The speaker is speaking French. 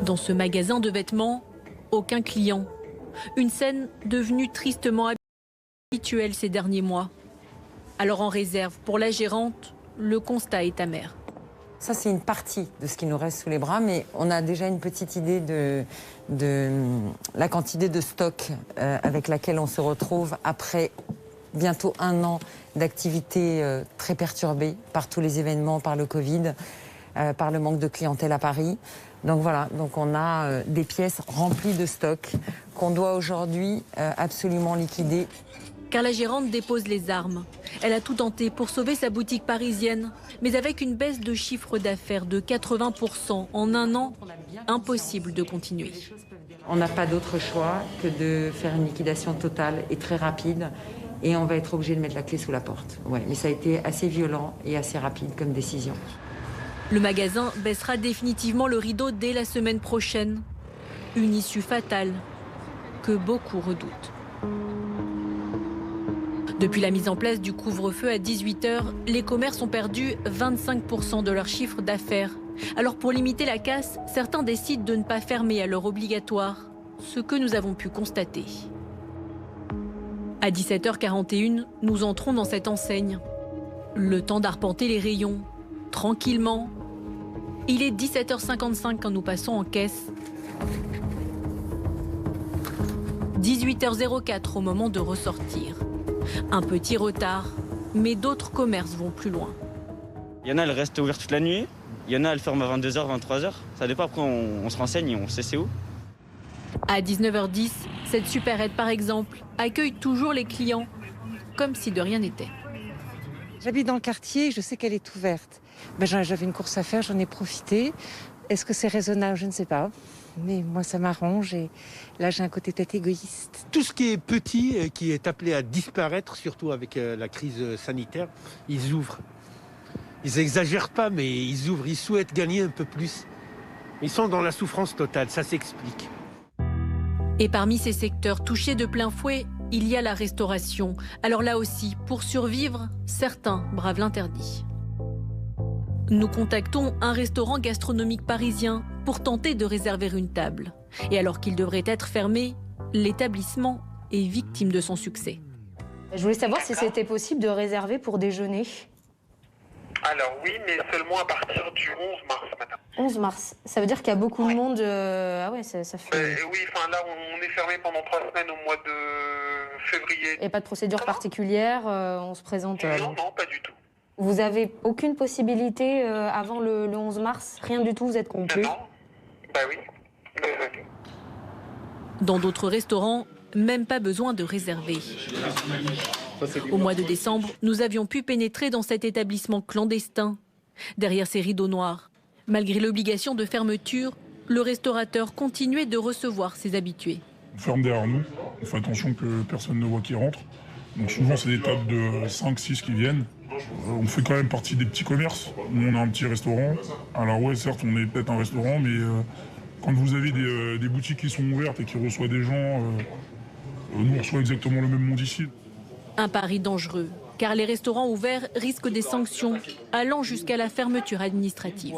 Dans ce magasin de vêtements, aucun client. Une scène devenue tristement habituelle ces derniers mois. Alors en réserve, pour la gérante, le constat est amer. Ça, c'est une partie de ce qui nous reste sous les bras, mais on a déjà une petite idée de la quantité de stock avec laquelle on se retrouve après bientôt 1 an d'activité très perturbée par tous les événements, par le Covid, par le manque de clientèle à Paris. Donc voilà, donc on a des pièces remplies de stock qu'on doit aujourd'hui absolument liquider. Car la gérante dépose les armes. Elle a tout tenté pour sauver sa boutique parisienne. Mais avec une baisse de chiffre d'affaires de 80% en 1 an, impossible de continuer. On n'a pas d'autre choix que de faire une liquidation totale et très rapide. Et on va être obligé de mettre la clé sous la porte. Ouais, mais ça a été assez violent et assez rapide comme décision. Le magasin baissera définitivement le rideau dès la semaine prochaine. Une issue fatale que beaucoup redoutent. Depuis la mise en place du couvre-feu à 18 h, les commerces ont perdu 25% de leur chiffre d'affaires. Alors pour limiter la casse, certains décident de ne pas fermer à l'heure obligatoire, ce que nous avons pu constater. À 17 h 41, nous entrons dans cette enseigne. Le temps d'arpenter les rayons, tranquillement. Il est 17 h 55 quand nous passons en caisse. 18 h 04 au moment de ressortir. Un petit retard, mais d'autres commerces vont plus loin. Il y en a, elles restent ouvertes toute la nuit. Il y en a, elles ferment à 22 h, 23 h. Ça dépend, après on se renseigne et on sait c'est où. À 19 h 10, cette supérette par exemple accueille toujours les clients, comme si de rien n'était. J'habite dans le quartier, je sais qu'elle est ouverte. J'avais une course à faire, j'en ai profité. Est-ce que c'est raisonnable? Je ne sais pas. Mais moi, ça m'arrange et là, j'ai un côté peut-être égoïste. Tout ce qui est petit, qui est appelé à disparaître, surtout avec la crise sanitaire, ils ouvrent. Ils n'exagèrent pas, mais ils ouvrent. Ils souhaitent gagner un peu plus. Ils sont dans la souffrance totale, ça s'explique. Et parmi ces secteurs touchés de plein fouet, il y a la restauration. Alors là aussi, pour survivre, certains bravent l'interdit. Nous contactons un restaurant gastronomique parisien pour tenter de réserver une table. Et alors qu'il devrait être fermé, l'établissement est victime de son succès. Je voulais savoir si c'était possible de réserver pour déjeuner. Alors oui, mais seulement à partir du 11 mars matin. 11 mars, ça veut dire qu'il y a beaucoup de monde. Ah ouais, ça fait... Oui, enfin là on est fermé pendant 3 semaines au mois de février. Et pas de procédure particulière, on se présente... Non, pas du tout. Vous avez aucune possibilité avant le 11 mars? Rien du tout, vous êtes complet? Non, bah oui, désolé. Dans d'autres restaurants, même pas besoin de réserver. Au mois de décembre, nous avions pu pénétrer dans cet établissement clandestin. Derrière ces rideaux noirs, malgré l'obligation de fermeture, le restaurateur continuait de recevoir ses habitués. On ferme derrière nous, on fait attention que personne ne voit qui rentre. Donc souvent c'est des tables de 5-6 qui viennent. On fait quand même partie des petits commerces. Nous on a un petit restaurant. Alors ouais, certes on est peut-être un restaurant, mais quand vous avez des boutiques qui sont ouvertes et qui reçoivent des gens, nous on reçoit exactement le même monde ici. Un pari dangereux, car les restaurants ouverts risquent des sanctions allant jusqu'à la fermeture administrative.